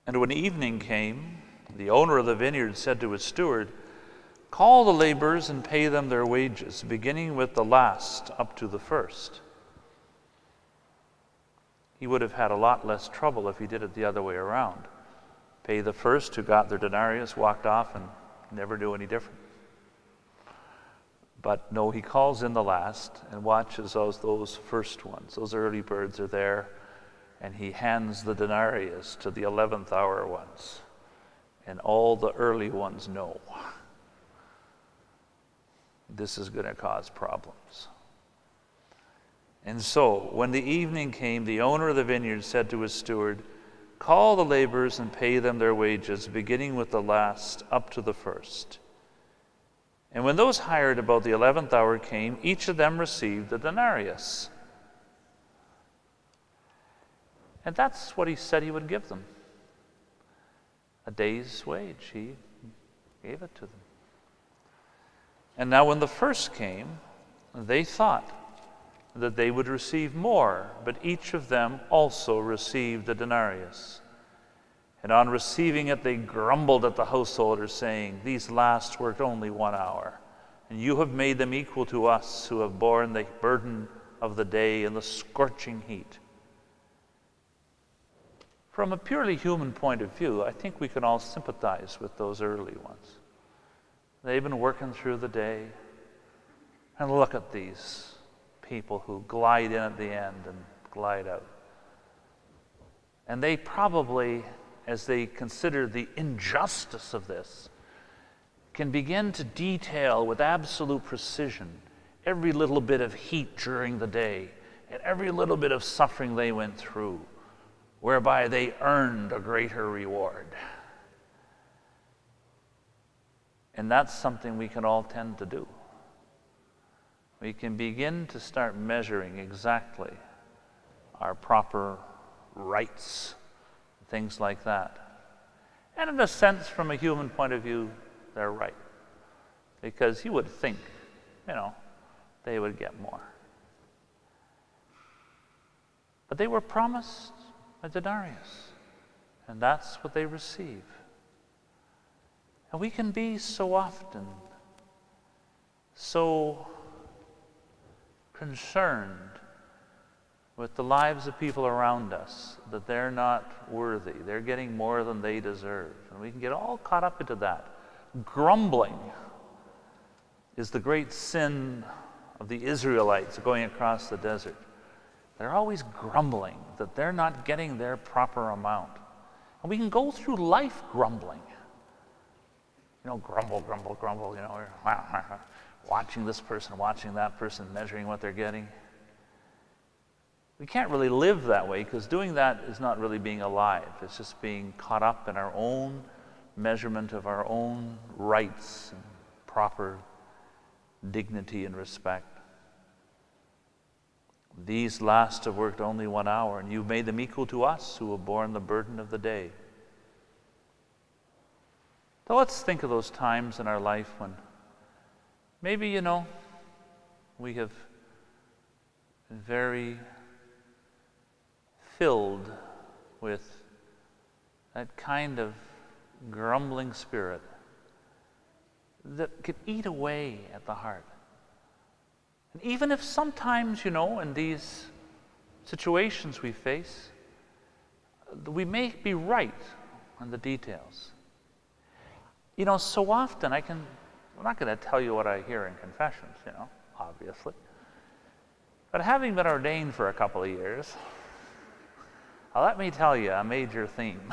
And when evening came, the owner of the vineyard said to his steward, "Call the laborers and pay them their wages, beginning with the last up to the first." He would have had a lot less trouble if he did it the other way around. Pay the first who got their denarius, walked off, and never knew any different. But no, he calls in the last and watches as those first ones, those early birds are there, and he hands the denarius to the 11th hour ones. And all the early ones know this is going to cause problems. And so, when the evening came, the owner of the vineyard said to his steward, "Call the laborers and pay them their wages, beginning with the last up to the first." And when those hired about the 11th hour came, each of them received a denarius. And that's what he said he would give them. A day's wage. He gave it to them. And now when the first came, they thought that they would receive more, but each of them also received a denarius. And on receiving it, they grumbled at the householders, saying, "These last worked only 1 hour, and you have made them equal to us who have borne the burden of the day in the scorching heat." From a purely human point of view, I think we can all sympathize with those early ones. They've been working through the day, and look at these people who glide in at the end and glide out. And they probably, as they consider the injustice of this, can begin to detail with absolute precision every little bit of heat during the day and every little bit of suffering they went through, whereby they earned a greater reward. And that's something we can all tend to do. We can begin to start measuring exactly our proper rights, things like that. And in a sense, from a human point of view, they're right. Because you would think, they would get more. But they were promised a denarius, and that's what they receive. And we can be so often so concerned with the lives of people around us that they're not worthy. They're getting more than they deserve. And we can get all caught up into that. Grumbling is the great sin of the Israelites going across the desert. They're always grumbling that they're not getting their proper amount. And we can go through life grumbling. Grumble, watching this person, watching that person, measuring what they're getting. We can't really live that way, because doing that is not really being alive. It's just being caught up in our own measurement of our own rights and proper dignity and respect. These last have worked only 1 hour, and you've made them equal to us who have borne the burden of the day. So let's think of those times in our life when maybe, we have been very filled with that kind of grumbling spirit that could eat away at the heart. And even if sometimes, in these situations we face, we may be right on the details. So often I'm not going to tell you what I hear in confessions, obviously. But having been ordained for a couple of years, let me tell you a major theme.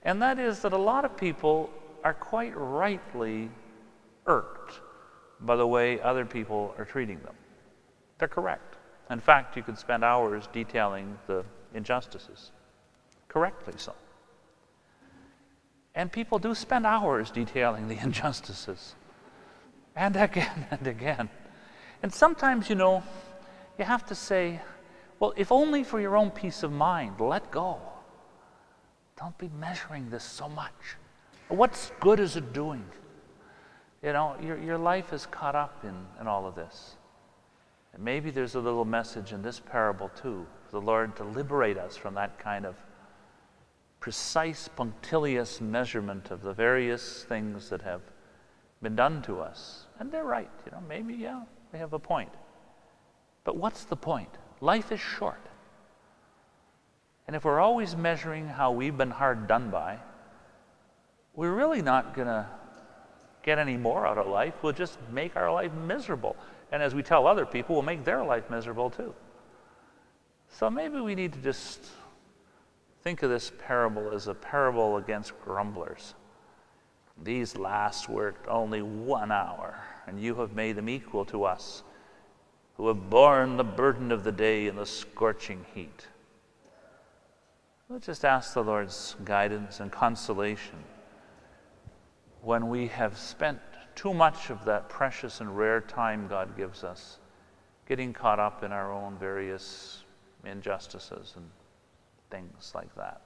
And that is that a lot of people are quite rightly irked by the way other people are treating them. They're correct. In fact, you could spend hours detailing the injustices. Correctly so. And people do spend hours detailing the injustices. And again and again. And sometimes, you have to say, well, if only for your own peace of mind, let go. Don't be measuring this so much. What good is it doing? Your life is caught up in all of this. And maybe there's a little message in this parable too, for the Lord to liberate us from that kind of precise, punctilious measurement of the various things that have been done to us. And they're right, maybe, yeah, they have a point. But what's the point? Life is short. And if we're always measuring how we've been hard done by, we're really not going to get any more out of life. We'll just make our life miserable. And as we tell other people, we'll make their life miserable too. So maybe we need to just think of this parable as a parable against grumblers. These last worked only 1 hour, and you have made them equal to us, who have borne the burden of the day in the scorching heat. Let's just ask the Lord's guidance and consolation when we have spent too much of that precious and rare time God gives us getting caught up in our own various injustices and things like that.